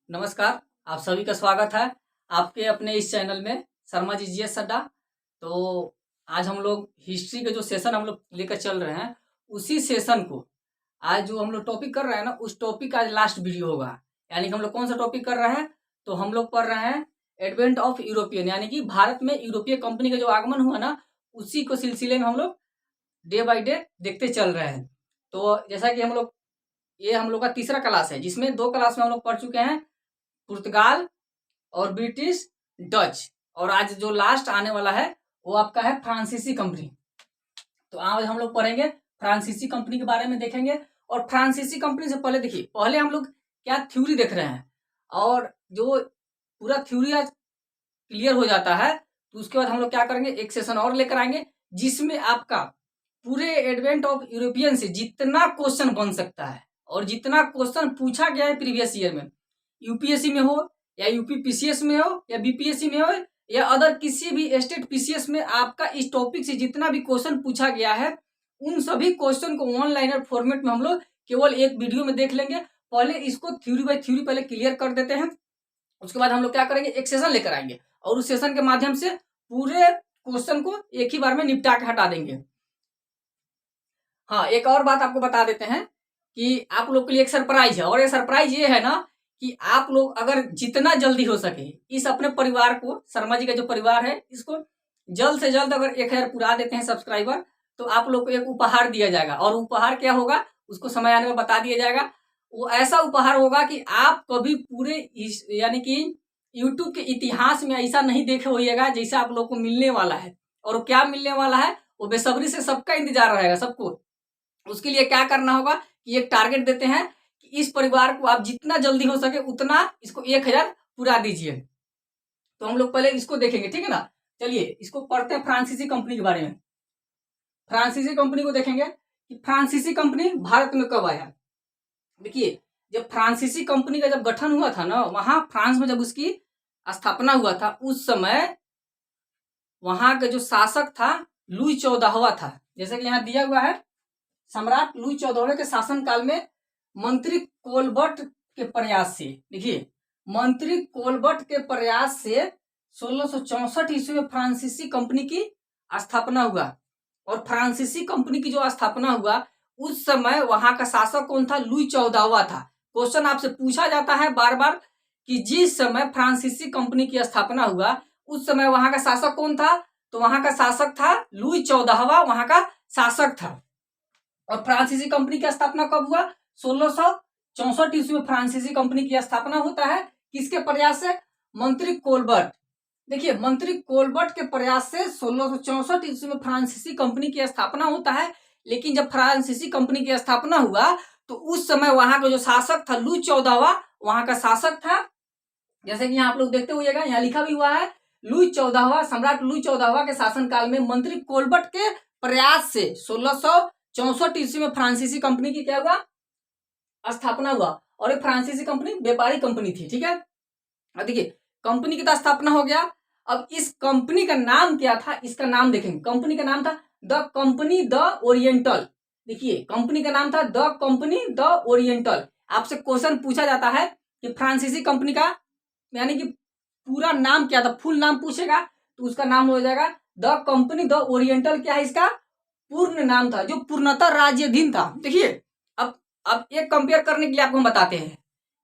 नमस्कार, आप सभी का स्वागत है आपके अपने इस चैनल में शर्मा जी जीएस अड्डा। तो आज हम लोग हिस्ट्री के जो सेशन हम लोग लेकर चल रहे हैं, उसी सेशन को आज जो हम लोग टॉपिक कर रहे हैं ना, उस टॉपिक का आज लास्ट वीडियो होगा। यानी कि हम लोग कौन सा टॉपिक कर रहे हैं, तो हम लोग पढ़ रहे हैं एडवेंट ऑफ यूरोपियन, यानी कि भारत में यूरोपीय कंपनी का जो आगमन हुआ ना, उसी को सिलसिले में हम लोग डे बाई डे देखते चल रहे हैं। तो जैसा कि ये हम लोग का तीसरा क्लास है, जिसमें 2 क्लास में हम लोग पढ़ चुके हैं, पुर्तगाल और ब्रिटिश, डच, और आज जो लास्ट आने वाला है वो आपका है फ्रांसीसी कंपनी। तो आज हम लोग पढ़ेंगे फ्रांसीसी कंपनी के बारे में, देखेंगे। और फ्रांसीसी कंपनी से पहले देखिए, पहले हम लोग क्या थ्योरी देख रहे हैं, और जो पूरा थ्योरी आज क्लियर हो जाता है तो उसके बाद हम लोग क्या करेंगे, एक सेशन और लेकर आएंगे जिसमें आपका पूरे एडवेंट ऑफ यूरोपियन से जितना क्वेश्चन बन सकता है और जितना क्वेश्चन पूछा गया है प्रीवियस ईयर में, यूपीएससी में हो या यूपी पीसीएस में हो या बीपीएससी में हो या अदर किसी भी स्टेट पीसीएस में, आपका इस टॉपिक से जितना भी क्वेश्चन पूछा गया है, उन सभी क्वेश्चन को वन लाइनर फॉर्मेट में हम लोग केवल एक वीडियो में देख लेंगे। पहले इसको थ्योरी बाय थ्योरी पहले क्लियर कर देते हैं, उसके बाद हम लोग क्या करेंगे, एक सेशन लेकर आएंगे और उस सेशन के माध्यम से पूरे क्वेश्चन को एक ही बार में निपटा के हटा देंगे। हाँ, एक और बात आपको बता देते हैं कि आप लोग के लिए एक सरप्राइज है, और ये सरप्राइज ये है ना कि आप लोग अगर जितना जल्दी हो सके इस अपने परिवार को, शर्मा जी का जो परिवार है, इसको जल्द से जल्द अगर 1000 पूरा देते हैं सब्सक्राइबर, तो आप लोग को एक उपहार दिया जाएगा। और उपहार क्या होगा उसको समय आने में बता दिया जाएगा। वो ऐसा उपहार होगा कि आप कभी पूरे यानी कि यूट्यूब के इतिहास में ऐसा नहीं देखे होइएगा जैसा आप लोग को मिलने वाला है। और वो क्या मिलने वाला है वो बेसब्री से सबका इंतजार रहेगा, सबको। उसके लिए क्या करना होगा कि एक टारगेट देते हैं कि इस परिवार को आप जितना जल्दी हो सके उतना इसको 1000 पूरा दीजिए। तो हम लोग पहले इसको देखेंगे, ठीक है ना। चलिए इसको पढ़ते हैं फ्रांसीसी कंपनी के बारे में। फ्रांसीसी कंपनी को देखेंगे कि फ्रांसीसी कंपनी भारत में कब आया। देखिए, जब फ्रांसीसी कंपनी का जब गठन हुआ था ना, वहां फ्रांस में जब उसकी स्थापना हुआ था, उस समय वहां का जो शासक था लुई 14वां था। जैसे कि यहाँ दिया हुआ है, सम्राट लुई 14वें के शासनकाल में मंत्री कोलबर्ट के प्रयास से, देखिए मंत्री कोलबर्ट के प्रयास से 1664 ईस्वी में फ्रांसीसी कंपनी की स्थापना हुआ। और फ्रांसीसी कंपनी की जो स्थापना हुआ उस समय वहां का शासक कौन था, लुई 14वां था। क्वेश्चन आपसे पूछा जाता है बार बार कि जिस समय फ्रांसीसी कंपनी की स्थापना हुआ उस समय वहां का शासक कौन था, तो वहां का शासक था लुई 14वां, वहां का शासक था। और फ्रांसीसी कंपनी की स्थापना कब हुआ, 1664 ईस्वी में फ्रांसीसी कंपनी की स्थापना होता है। किसके प्रयास से, मंत्री कोलबर्ट। देखिए, मंत्री कोलबर्ट के प्रयास से 1664 ईस्वी में फ्रांसीसी कंपनी की स्थापना होता है। लेकिन जब फ्रांसीसी कंपनी की स्थापना हुआ तो उस समय वहां का जो शासक था लुई 14वां, वहां का शासक था, जैसे कि यहाँ आप लोग देखते हुएगा, यहाँ लिखा भी हुआ है, लुई 14वां, सम्राट लुई 14वां के शासनकाल में मंत्री कोलबर्ट के प्रयास से 1664 ईस्वी में फ्रांसीसी कंपनी की क्या हुआ, स्थापना हुआ। और एक फ्रांसीसी कंपनी व्यापारी कंपनी थी, ठीक है। अब देखिए, कंपनी की तो स्थापना हो गया। अब इस कंपनी का नाम क्या था, इसका नाम देखेंगे। कंपनी का नाम था द कंपनी द ओरिएंटल। देखिए, कंपनी का नाम था द कंपनी द ओरिएंटल। आपसे क्वेश्चन पूछा जाता है कि फ्रांसीसी कंपनी का यानी कि पूरा नाम क्या था, फुल नाम पूछेगा तो उसका नाम हो जाएगा द कंपनी द ओरिएंटल। क्या है इसका पूर्ण नाम था, जो पूर्णतः राज्याधीन था। देखिए, अब एक कंपेयर करने के लिए आपको हम बताते हैं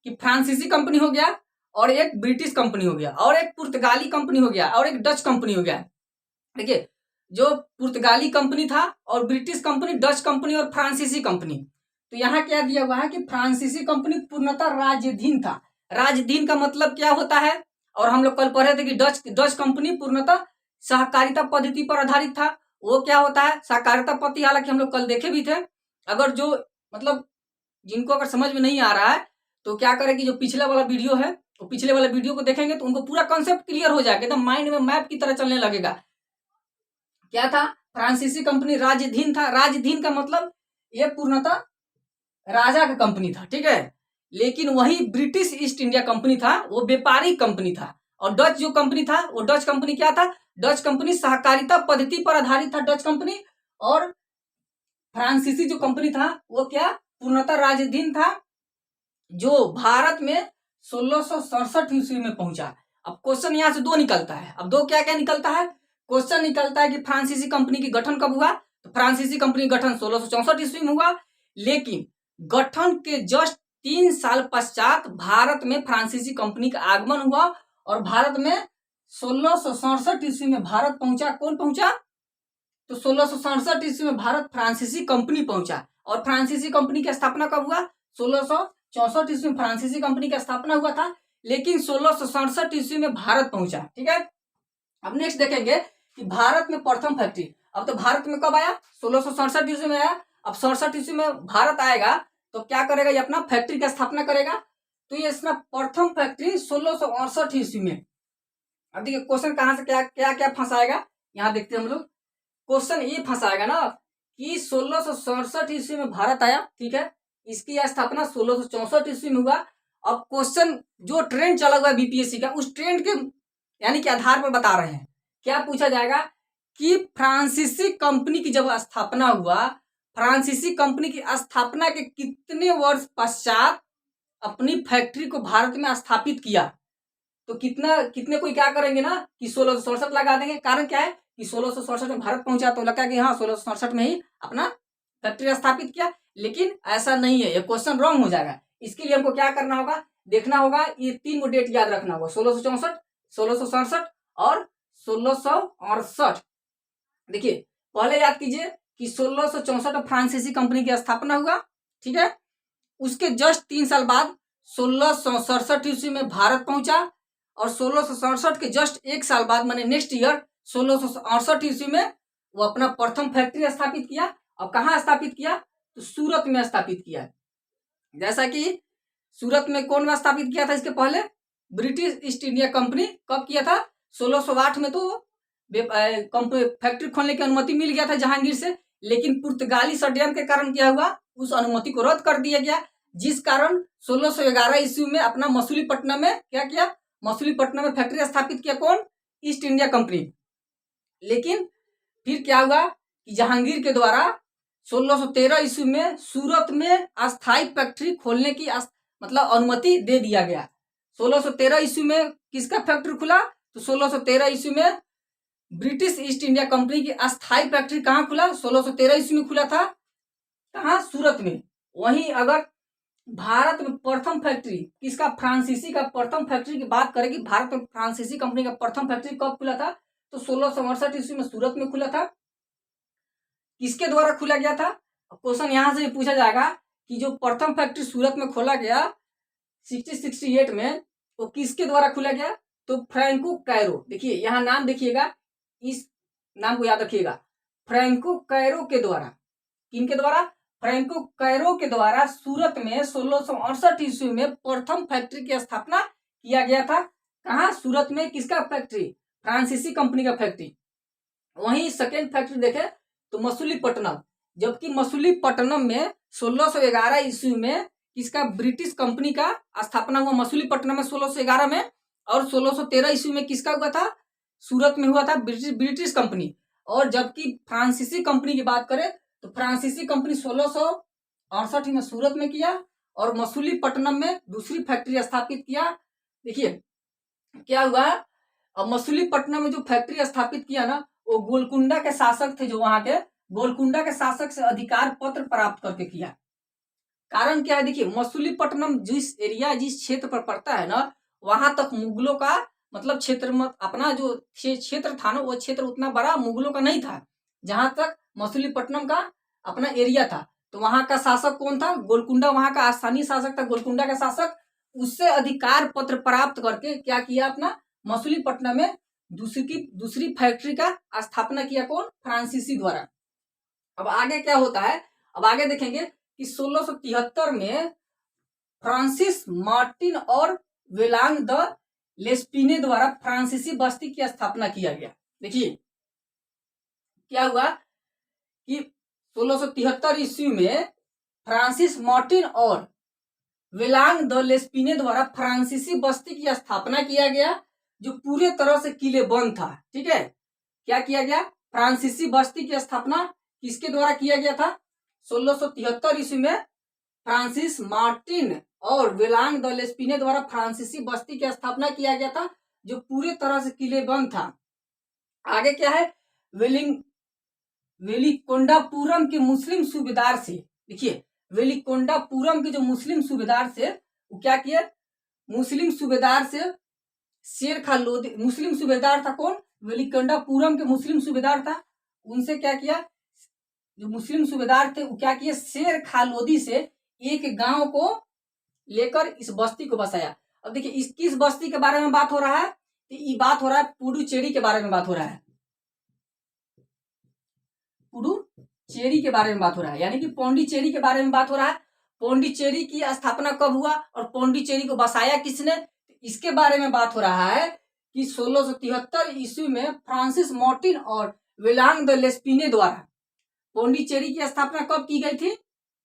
कि फ्रांसीसी कंपनी हो गया और एक ब्रिटिश कंपनी हो गया और एक पुर्तगाली कंपनी हो गया और एक डच कंपनी हो गया। देखिए, जो पुर्तगाली कंपनी था और ब्रिटिश कंपनी, डच कंपनी और फ्रांसीसी कंपनी, तो यहाँ क्या दिया हुआ है कि फ्रांसीसी कंपनी पूर्णतः राज्याधीन था। राज्याधीन का मतलब क्या होता है, और हम लोग कल पढ़े थे कि डच कंपनी पूर्णतः सहकारिता पद्धति पर आधारित था। वो क्या होता है, सहकारिता पद्धति, हालांकि हम लोग कल देखे भी थे। अगर जो मतलब जिनको अगर समझ में नहीं आ रहा है तो क्या करें कि जो पिछले वाला वीडियो है, तो पिछले वाले वीडियो को देखेंगे तो उनको पूरा कॉन्सेप्ट क्लियर हो जाएगा, एकदम माइंड में मैप की तरह चलने लगेगा। क्या था, फ्रांसीसी कंपनी राज्याधीन था। राज्याधीन का मतलब ये पूर्णतः राजा का कंपनी था, ठीक है। लेकिन वही ब्रिटिश ईस्ट इंडिया कंपनी था, वो व्यापारिक कंपनी था। और डच जो कंपनी था, वो डच कंपनी क्या था, डच कंपनी सहकारिता पद्धति पर आधारित था, डच कंपनी। और फ्रांसीसी जो कंपनी था वो क्या, पूर्णतः राज्याधीन था, जो भारत में 1667 ईस्वी में पहुंचा। अब क्वेश्चन यहाँ से दो निकलता है। अब दो क्या क्या निकलता है? क्वेश्चन निकलता है कि फ्रांसीसी कंपनी की गठन कब हुआ, तो फ्रांसीसी कंपनी गठन 1664 ईस्वी में हुआ, लेकिन गठन के जस्ट 3 साल पश्चात भारत में फ्रांसीसी कंपनी का आगमन हुआ और भारत में 1667 ईस्वी में भारत पहुंचा। कौन पहुंचा? तो 1667 ईस्वी में भारत फ्रांसीसी कंपनी पहुंचा। और फ्रांसीसी कंपनी की स्थापना कब हुआ? 1664 ईस्वी में फ्रांसीसी कंपनी की स्थापना हुआ था, लेकिन 1667 ईस्वी में भारत पहुंचा। ठीक है। अब नेक्स्ट देखेंगे कि भारत में प्रथम फैक्ट्री। अब तो भारत में कब आया? 1667 ईस्वी में आया। अब 67 ईस्वी में भारत आएगा तो क्या करेगा? ये अपना फैक्ट्री की स्थापना करेगा। तो ये इसका प्रथम फैक्ट्री 1668 ईस्वी में। अब देखिए क्वेश्चन कहां से क्या क्या क्या फंसाएगा, यहाँ देखते हैं हम लोग। क्वेश्चन ये फंसाएगा ना कि 1667 ईस्वी में भारत आया, ठीक है, इसकी स्थापना 1664 ईस्वी में हुआ। अब क्वेश्चन जो ट्रेंड चला हुआ है बीपीएससी का, उस ट्रेंड के यानी कि आधार पर बता रहे हैं। क्या पूछा जाएगा कि फ्रांसीसी कंपनी की जब स्थापना हुआ, फ्रांसीसी कंपनी की स्थापना के कितने वर्ष पश्चात अपनी फैक्ट्री को भारत में स्थापित किया। तो कितने कोई क्या करेंगे ना कि 1667 लगा देंगे। कारण क्या है कि 1667 में भारत पहुंचा तो लगता है कि हाँ 1667 में ही अपना फैक्ट्री स्थापित किया, लेकिन ऐसा नहीं है। ये क्वेश्चन रॉन्ग हो जाएगा। इसके लिए हमको क्या करना होगा? देखना होगा, ये 3 गो डेट याद रखना होगा, 1664, 1667 और 1668। देखिए पहले याद कीजिए कि 1664 में फ्रांसीसी कंपनी की स्थापना हुआ, ठीक है। उसके जस्ट 3 साल बाद 1667 ईस्वी में भारत पहुंचा और 1667 के जस्ट 1 साल बाद माने नेक्स्ट ईयर 1668 ईस्वी में वो अपना प्रथम फैक्ट्री स्थापित किया। और कहाँ स्थापित किया? तो सूरत में स्थापित किया। जैसा कि सूरत में कौन स्थापित किया था इसके पहले? British east India company. कब किया था? 1608 में तो फैक्ट्री खोलने की अनुमति मिल गया था जहांगीर से, लेकिन पुर्तगाली षड्यंत्र के कारण क्या हुआ? उस अनुमति को रद्द कर दिया गया, जिस कारण 1611 ईस्वी में अपना मसूलीपट्टनम में क्या किया? मसूलीपट्टनम में फैक्ट्री स्थापित किया। कौन? East India company. लेकिन फिर क्या हुआ कि जहांगीर के द्वारा 1613 ईस्वी में सूरत में अस्थायी फैक्ट्री खोलने की मतलब अनुमति दे दिया गया। 1613 ईस्वी में किसका फैक्ट्री खुला? तो 1613 ईस्वी में ब्रिटिश ईस्ट इंडिया कंपनी की अस्थायी फैक्ट्री कहाँ खुला? 1613 ईस्वी में खुला था। कहाँ? सूरत में। वहीं अगर भारत में प्रथम फैक्ट्री किसका? फ्रांसीसी का प्रथम फैक्ट्री की बात करें कि भारत में फ्रांसीसी कंपनी का प्रथम फैक्ट्री कब खुला था? तो 1668 ईस्वी में सूरत में खुला था। किसके द्वारा खुला गया था? क्वेश्चन यहां से पूछा जाएगा कि जो प्रथम फैक्ट्री सूरत में खोला गया 1668 में, वो किसके द्वारा खुला गया? तो फ्रैंको कैरो। देखिए यहाँ नाम देखिएगा, इस नाम को याद रखिएगा, फ्रैंको कैरो के द्वारा। किनके द्वारा? फ्रैंको कैरो के द्वारा सूरत में 1668 ईस्वी में प्रथम फैक्ट्री की स्थापना किया गया था। कहाँ? सूरत में। किसका फैक्ट्री? फ्रांसीसी कंपनी का फैक्ट्री। वहीं सेकेंड फैक्ट्री देखे तो मसूलीपट्टनम, जबकि मसूलीपट्टनम में 1611 ईस्वी में किसका? ब्रिटिश कंपनी का स्थापना हुआ मसूलीपट्टनम में 1611 में। और 1613 ईस्वी में किसका हुआ था? सूरत में हुआ था, ब्रिटिश कंपनी। और जबकि फ्रांसीसी कंपनी की बात करें तो फ्रांसीसी कंपनी 1668 में सूरत में किया और मसूलीपट्टनम में दूसरी फैक्ट्री स्थापित किया। देखिए क्या हुआ, अब मसूलीपट्टनम में जो फैक्ट्री स्थापित किया ना, वो गोलकुंडा के शासक थे, जो वहां के गोलकुंडा के शासक से अधिकार पत्र प्राप्त करके किया। कारण क्या है? देखिए मसूलीपट्टनम जिस एरिया जिस क्षेत्र पर पड़ता है ना, वहां तक मुगलों का मतलब क्षेत्र में अपना जो क्षेत्र था ना, वो क्षेत्र उतना बड़ा मुगलों का नहीं था। जहां तक मसूलीपट्टनम का अपना एरिया था, तो वहां का शासक कौन था? गोलकुंडा वहां का स्थानीय शासक था, गोलकुंडा का शासक। उससे अधिकार पत्र प्राप्त करके क्या किया? अपना मसूलीपट्टनम में दूसरी फैक्ट्री का स्थापना किया। कौन? फ्रांसीसी द्वारा। अब आगे क्या होता है? अब आगे देखेंगे कि 1673 में फ्रांसिस मार्टिन और वेलांग द लेस्पिने द्वारा फ्रांसीसी बस्ती की स्थापना किया गया। देखिए क्या हुआ कि 1673 ईस्वी में फ्रांसिस मार्टिन और वेलांग द लेस्पिने द्वारा फ्रांसीसी बस्ती की स्थापना किया गया, जो पूरे तरह से किले बंद था। ठीक है, क्या किया गया? फ्रांसीसी बस्ती की स्थापना किसके द्वारा किया गया था? 1673 ईस्वी में फ्रांसिस मार्टिन और वेलांग द लेस्पिने द्वारा फ्रांसीसी बस्ती की स्थापना किया गया था, जो पूरे तरह से किलेबंद था। आगे क्या है, वेलिकोंडापुरम के मुस्लिम सूबेदार से, देखिए वेलिकोंडापुरम के जो मुस्लिम सूबेदार से वो क्या किया, मुस्लिम सूबेदार से शेर खान लोधी, मुस्लिम सूबेदार था कौन, वेलिकोंडापुरम के मुस्लिम सूबेदार था, उनसे क्या किया, जो मुस्लिम सूबेदार थे वो क्या किए, शेर खान लोधी से एक गांव को लेकर इस बस्ती को बसाया। अब देखिए इस किस बस्ती के बारे में बात हो रहा है, तो ये बात हो रहा है पुडुचेरी के बारे में बात हो रहा है, पुडुचेरी के बारे में बात हो रहा है, यानी कि पौंडीचेरी के बारे में बात हो रहा है। पौंडीचेरी की स्थापना कब हुआ और पौंडीचेरी को बसाया किसने, इसके बारे में बात हो रहा है कि 1673 ईस्वी में फ्रांसिस मार्टिन और वेलांग द लेस्पिने द्वारा पौंडीचेरी की स्थापना कब की गई थी,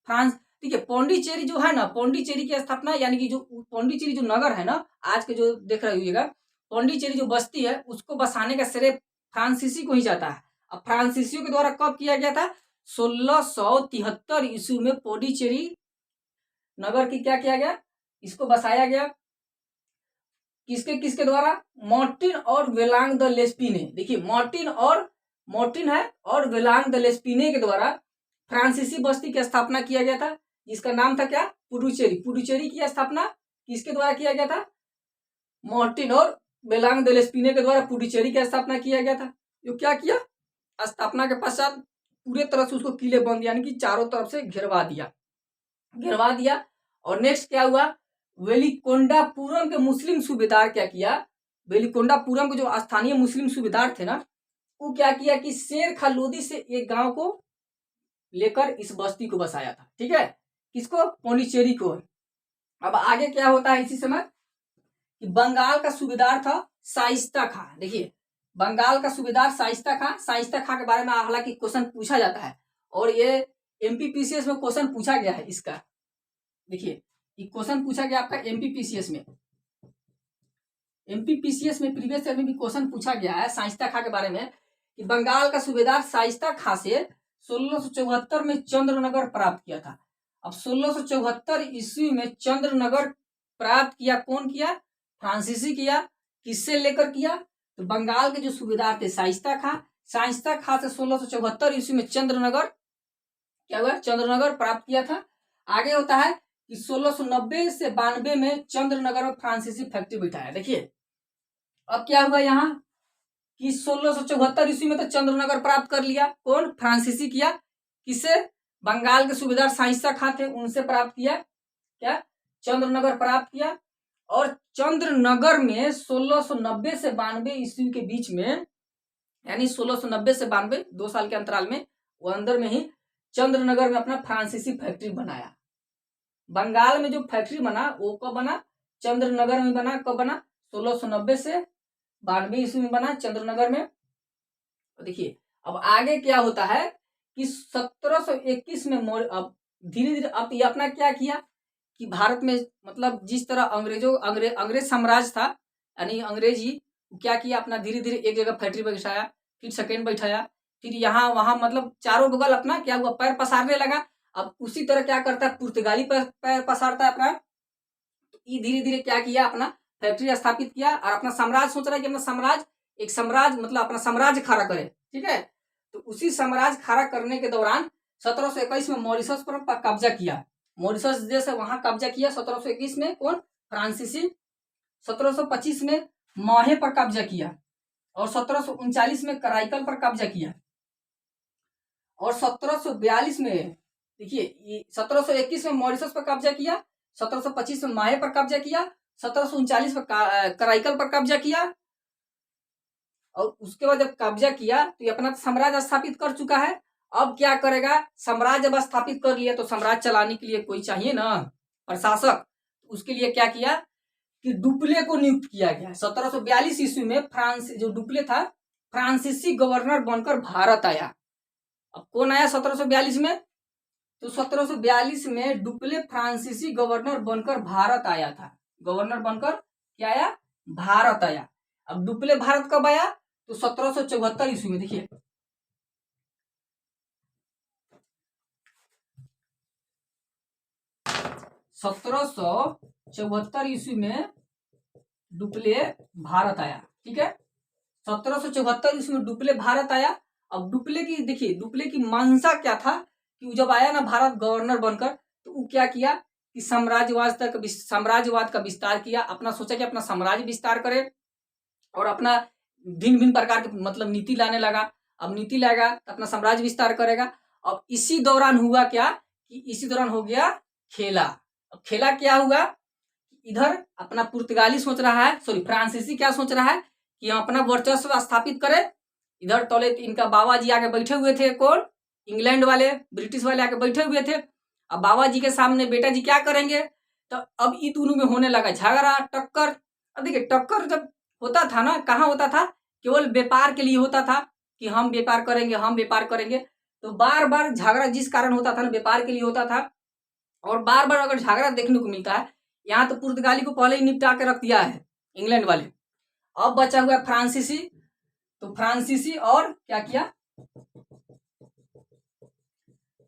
फ्रांस, ठीक है। पौंडीचेरी जो है ना, पौंडीचेरी की स्थापना यानी कि जो पौंडीचेरी जो नगर है ना, आज के जो देख रहे होइएगा, पौंडीचेरी जो बस्ती है उसको बसाने का श्रेय फ्रांसीसी को ही जाता है। अब फ्रांसीसियों के द्वारा कब किया गया था, 1673 ईस्वी में पौंडीचेरी नगर की क्या किया गया, इसको बसाया गया। किसके किसके द्वारा, मार्टिन और वेलांग द लेस्पिने, देखिए मार्टिन है और वेलांग द लेस्पिने के द्वारा फ्रांसीसी बस्ती की स्थापना किया गया था, जिसका नाम था क्या, पुडुचेरी की स्थापना किसके द्वारा किया गया था, मार्टिन और वेलांग द लेस्पिने के द्वारा पुडुचेरी की स्थापना किया गया था। जो क्या किया, स्थापना के पश्चात पूरे तरह से उसको किले बंद यानी कि चारों तरफ से घेरवा दिया। और नेक्स्ट क्या हुआ, वेलिकोंडापुरम के मुस्लिम सूबेदार क्या किया, वेलिकोंडापुरम के जो स्थानीय मुस्लिम सूबेदार थे ना, वो क्या किया कि शेर खान लोधी से एक गांव को लेकर इस बस्ती को बसाया था, ठीक है, किसको, पौंडीचेरी को। अब आगे क्या होता है इसी समय कि बंगाल का सूबेदार था शाइस्ता खां, देखिए बंगाल का सूबेदार शाइस्ता खां के बारे में हालांकि क्वेश्चन पूछा जाता है और ये एमपीपीसीएस में क्वेश्चन पूछा गया है इसका, देखिए ये क्वेश्चन पूछा गया आपका एमपीपीसीएस में प्रीवियस ईयर में भी क्वेश्चन पूछा गया है शाइस्ता खां के बारे में कि बंगाल का सूबेदार शाइस्ता खां से 1674 में चंद्रनगर प्राप्त किया था। अब 1674 ईस्वी में चंद्रनगर प्राप्त किया, कौन किया, फ्रांसीसी किया, किससे लेकर किया, तो बंगाल के जो सूबेदार थे शाइस्ता खां से 1674 ईस्वी में चंद्रनगर क्या हुआ, चंद्रनगर प्राप्त किया था। आगे होता है कि 1690 से 92 में चंद्रनगर में फ्रांसीसी फैक्ट्री बैठाया। देखिए अब क्या हुआ यहाँ कि 1674 ईस्वी में तो चंद्रनगर प्राप्त कर लिया, कौन, फ्रांसीसी किया, किससे, बंगाल के सूबेदार शाइस्ता खां थे उनसे प्राप्त किया, क्या, चंद्रनगर प्राप्त किया। और चंद्रनगर में 1690 से 92 ईस्वी के बीच में, यानी 1690 से 92 2 साल के अंतराल में, वो अंदर में ही चंद्रनगर में अपना फ्रांसीसी फैक्ट्री बनाया। बंगाल में जो फैक्ट्री बना वो कब बना, चंद्रनगर में बना, कब बना, 1690 से 92 ईस्वी में बना चंद्रनगर में। देखिए अब आगे क्या होता है कि 1721 में अब धीरे धीरे अब ये अपना क्या किया कि भारत में मतलब जिस तरह अंग्रेज साम्राज्य था, यानी अंग्रेज ही क्या किया, अपना धीरे धीरे एक जगह फैक्ट्री बैठाया, फिर सेकेंड बैठाया, फिर यहाँ वहां मतलब चारों बगल अपना क्या हुआ, पैर पसारने लगा। अब उसी तरह क्या करता है, पुर्तगाली पैर पसारता है अपना, ये धीरे धीरे क्या किया, अपना फैक्ट्री स्थापित किया और अपना साम्राज्य सोच रहा है कि अपना एक साम्राज्य मतलब अपना साम्राज्य खड़ा करे, ठीक है। तो उसी साम्राज्य खड़ा करने के दौरान 1721 में मॉरिशस पर कब्जा किया, मॉरिशस देश है वहां कब्जा किया 1721 में, कौन, फ्रांसीसी। 1725 में माहे पर कब्जा किया और 1739 में कराईकल पर कब्जा किया और 1742 में, देखिए 1721 में मॉरिशस पर कब्जा किया, 1725 में माहे पर कब्जा किया, 1739 में कराईकल पर कब्जा किया। और उसके बाद जब कब्जा किया तो ये अपना साम्राज्य स्थापित कर चुका है। अब क्या करेगा, साम्राज्य जब स्थापित कर लिया तो साम्राज्य चलाने के लिए कोई चाहिए ना, प्रशासक। उसके लिए क्या किया कि डुप्ले को नियुक्त किया गया। 1742 ईस्वी में फ्रांस जो डुप्ले था फ्रांसीसी गवर्नर बनकर भारत आया। अब कौन आया 1742 में, तो 1742 में डुप्ले फ्रांसीसी गवर्नर बनकर भारत आया था, गवर्नर बनकर क्या आया, भारत आया। अब डुप्ले भारत कब आया, तो 1774 ईस्वी में। देखिए 1774 ईस्वी में डुप्ले भारत आया। ठीक है, 1774 ईस्वी में डुप्ले भारत आया। अब डुप्ले की देखिए, डुप्ले की मंशा क्या था कि जब आया ना भारत गवर्नर बनकर, तो वो क्या किया कि साम्राज्यवाद का विस्तार किया। अपना सोचा कि अपना साम्राज्य विस्तार करे और अपना भिन्न भिन्न प्रकार के मतलब नीति लाने लगा। अब नीति लाएगा तो अपना साम्राज्य विस्तार करेगा। अब इसी दौरान हुआ क्या कि इसी दौरान हो गया खेला। अब खेला क्या हुआ, इधर अपना पुर्तगाली सोच रहा है, सॉरी फ्रांसीसी क्या सोच रहा है कि हम अपना वर्चस्व स्थापित करें। इधर तौले इनका बाबा जी आके बैठे हुए थे, कौन, इंग्लैंड वाले, ब्रिटिश वाले आके बैठे हुए थे। अब बाबा जी के सामने बेटा जी क्या करेंगे, तो अब ये दोनों में होने लगा झगड़ा, टक्कर। अब देखिए टक्कर जब होता था ना, कहाँ होता था, केवल व्यापार के लिए होता था कि हम व्यापार करेंगे, हम व्यापार करेंगे। तो बार बार झगड़ा जिस कारण होता था ना, व्यापार के लिए होता था। और बार बार अगर झगड़ा देखने को मिलता है, यहाँ तो पुर्तगाली को पहले ही निपटा के रख दिया है इंग्लैंड वाले। अब बचा हुआ फ्रांसीसी, तो फ्रांसीसी और क्या किया,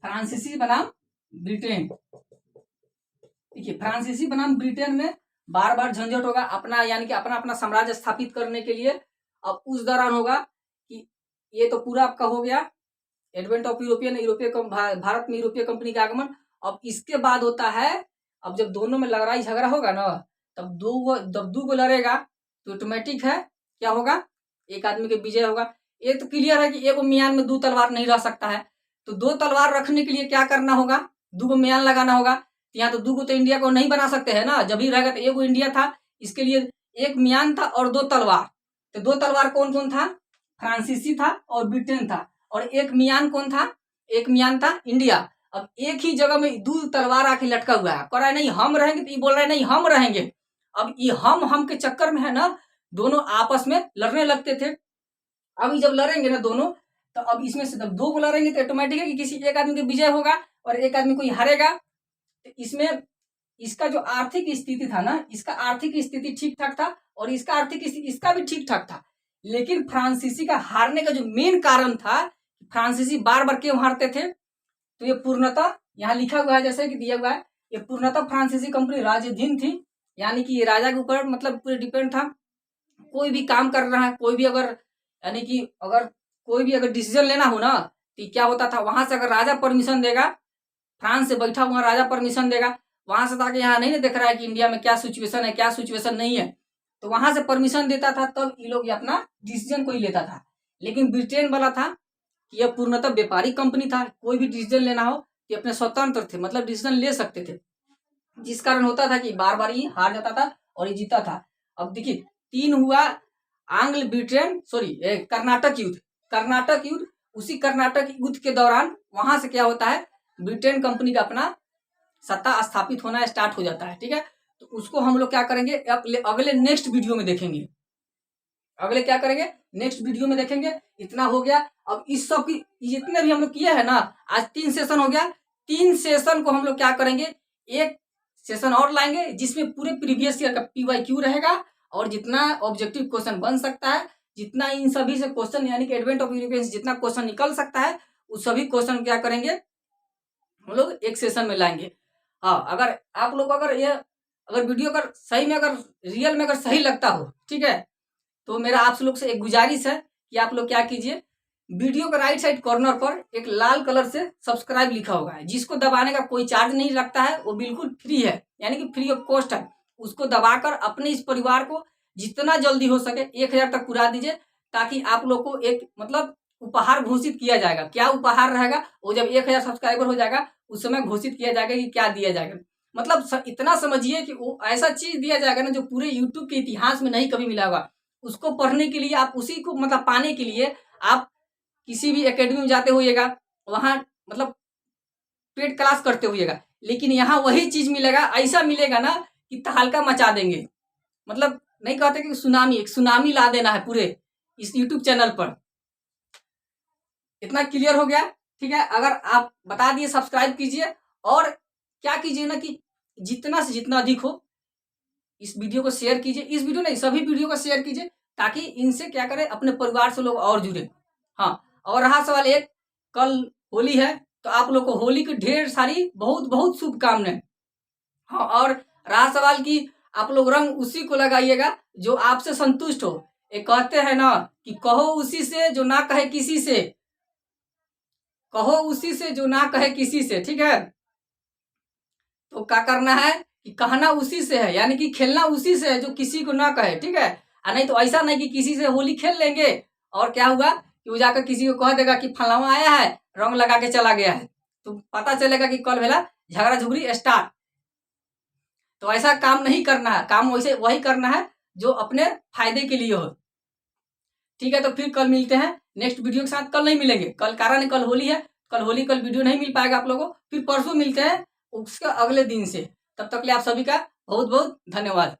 फ्रांसीसी बनाम ब्रिटेन। देखिए फ्रांसीसी बनाम ब्रिटेन में बार बार झंझट होगा अपना, यानी कि अपना अपना साम्राज्य स्थापित करने के लिए। अब उस दौरान होगा कि ये तो पूरा आपका हो गया एडवेंट ऑफ भारत में यूरोपीय कंपनी का आगमन। अब इसके बाद होता है, अब जब दोनों में लड़ाई झगड़ा होगा ना, तब दो को लड़ेगा तो ऑटोमेटिक है क्या होगा, एक आदमी के विजय होगा। ये तो क्लियर है कि एक म्यान में दो तलवार नहीं रह सकता है, तो दो तलवार रखने के लिए क्या करना होगा, दो म्यान लगाना होगा। यहाँ तो दो तो इंडिया को नहीं बना सकते हैं ना, जब ही रहेगा तो एक इंडिया था, इसके लिए एक म्यान था और दो तलवार। तो दो तलवार कौन कौन था, फ्रांसीसी था और ब्रिटेन था, और एक म्यान कौन था, एक म्यान था इंडिया। अब एक ही जगह में दो तलवार आके लटका हुआ है, कह रहा है नहीं हम रहेंगे, तो ये बोल रहा है नहीं हम रहेंगे। अब ये हम के चक्कर में है ना, दोनों आपस में लड़ने लगते थे। अब जब लड़ेंगे ना दोनों, तो अब इसमें से जब दो को लड़ेंगे तो ऑटोमेटिक है कि किसी एक आदमी का विजय होगा और एक आदमी कोई हारेगा। तो इसमें इसका जो आर्थिक स्थिति था ना, इसका आर्थिक स्थिति ठीक ठाक था और इसका आर्थिक स्थिति इसका भी ठीक ठाक था। लेकिन फ्रांसीसी का हारने का जो मेन कारण था, फ्रांसीसी बार बार क्यों हारते थे, तो ये पूर्णतः यहाँ लिखा हुआ है जैसे कि दिया हुआ है, ये पूर्णतः फ्रांसीसी कंपनी राजाधीन थी, यानी कि ये राजा के ऊपर मतलब पूरे डिपेंड था। कोई भी काम कर रहा है, कोई भी अगर यानी कि अगर कोई भी अगर डिसीजन लेना हो ना, तो क्या होता था, वहां से अगर राजा परमिशन देगा, फ्रांस से बैठा हुआ राजा परमिशन देगा, वहां से ताकि यहाँ नहीं देख रहा है कि इंडिया में क्या सिचुएशन है क्या सिचुएशन नहीं है, तो वहां से परमिशन देता था, तब ये लोग अपना डिसीजन कोई लेता था। लेकिन ब्रिटेन वाला था कि यह पूर्णतः व्यापारिक कंपनी था, कोई भी डिसीजन लेना हो कि अपने स्वतंत्र थे, मतलब डिसीजन ले सकते थे, जिस कारण होता था कि बार बार ही हार जाता था और ये जीता था। अब देखिए तीन हुआ आंग्ल ब्रिटेन सॉरी कर्नाटक युद्ध, कर्नाटक युद्ध, उसी कर्नाटक युद्ध के दौरान वहां से क्या होता है, ब्रिटेन कंपनी का अपना सत्ता स्थापित होना स्टार्ट हो जाता है। ठीक है, तो उसको हम लोग क्या करेंगे अगले नेक्स्ट वीडियो में देखेंगे, अगले क्या करेंगे नेक्स्ट वीडियो में देखेंगे। इतना हो गया। अब इस सब की जितने भी हम लोग किए हैं ना, आज 3 सेशन हो गया, 3 सेशन को हम लोग क्या करेंगे, एक सेशन और लाएंगे जिसमें पूरे प्रीवियस ईयर का PYQ रहेगा और जितना ऑब्जेक्टिव क्वेश्चन बन सकता है, जितना इन सभी से क्वेश्चन यानी कि एडवेंट ऑफ यूरोपियन जितना क्वेश्चन निकल सकता है, उस सभी क्वेश्चन क्या करेंगे हम लोग एक सेशन में लाएंगे। हाँ, अगर आप लोग अगर वीडियो अगर सही में अगर रियल में अगर सही लगता हो, ठीक है, तो मेरा आप लोग से एक गुजारिश है कि आप लोग क्या कीजिए, वीडियो के राइट साइड कॉर्नर पर एक लाल कलर से सब्सक्राइब लिखा होगा है, जिसको दबाने का कोई चार्ज नहीं लगता है, वो बिल्कुल फ्री है, यानी कि फ्री ऑफ कॉस्ट है। उसको दबाकर अपने इस परिवार को जितना जल्दी हो सके 1000 तक पुरा दीजिए, ताकि आप लोग को एक मतलब उपहार घोषित किया जाएगा। क्या उपहार रहेगा, वो जब 1000 सब्सक्राइबर हो जाएगा उस समय घोषित किया जाएगा कि क्या दिया जाएगा। मतलब इतना समझिए कि वो ऐसा चीज दिया जाएगा ना जो पूरे यूट्यूब के इतिहास में नहीं कभी मिला होगा। उसको पढ़ने के लिए आप उसी को मतलब पाने के लिए आप किसी भी एकेडमी में जाते होइएगा, वहां मतलब पेड क्लास करते होइएगा, लेकिन यहाँ वही चीज मिलेगा, ऐसा मिलेगा ना कि तहलका मचा देंगे। मतलब नहीं कहते कि सुनामी, एक सुनामी ला देना है पूरे इस यूट्यूब चैनल पर। इतना क्लियर हो गया, ठीक है। अगर आप बता दिए सब्सक्राइब कीजिए और क्या कीजिए ना कि जितना से जितना अधिक हो इस वीडियो को शेयर कीजिए, इस वीडियो नहीं सभी वीडियो को शेयर कीजिए, ताकि इनसे क्या करें अपने परिवार से लोग और जुड़े। हाँ, और रहा सवाल एक, कल होली है तो आप लोग को होली की ढेर सारी बहुत बहुत शुभकामनाएं। हाँ, और रहा सवाल कि आप लोग रंग उसी को लगाइएगा जो आपसे संतुष्ट हो। एक कहते हैं ना कि कहो उसी से जो ना कहे किसी से, कहो उसी से जो ना कहे किसी से, ठीक है। तो क्या करना है कि कहना उसी से है, यानी कि खेलना उसी से है जो किसी को ना कहे, ठीक है। और नहीं तो ऐसा नहीं कि किसी से होली खेल लेंगे और क्या हुआ कि वो जाकर किसी को कह देगा कि फलावा आया है, रंग लगा के चला गया है, तो पता चलेगा कि कल भेला झगड़ा झुगड़ी स्टार्ट। तो ऐसा काम नहीं करना है, काम वैसे वही करना है जो अपने फायदे के लिए हो, ठीक है। तो फिर कल मिलते हैं नेक्स्ट वीडियो के साथ। कल नहीं मिलेंगे, कल कारण कल होली है, कल वीडियो नहीं मिल पाएगा आप लोगों को। फिर परसों मिलते हैं उसके अगले दिन से। तब तक के लिए आप सभी का बहुत बहुत धन्यवाद।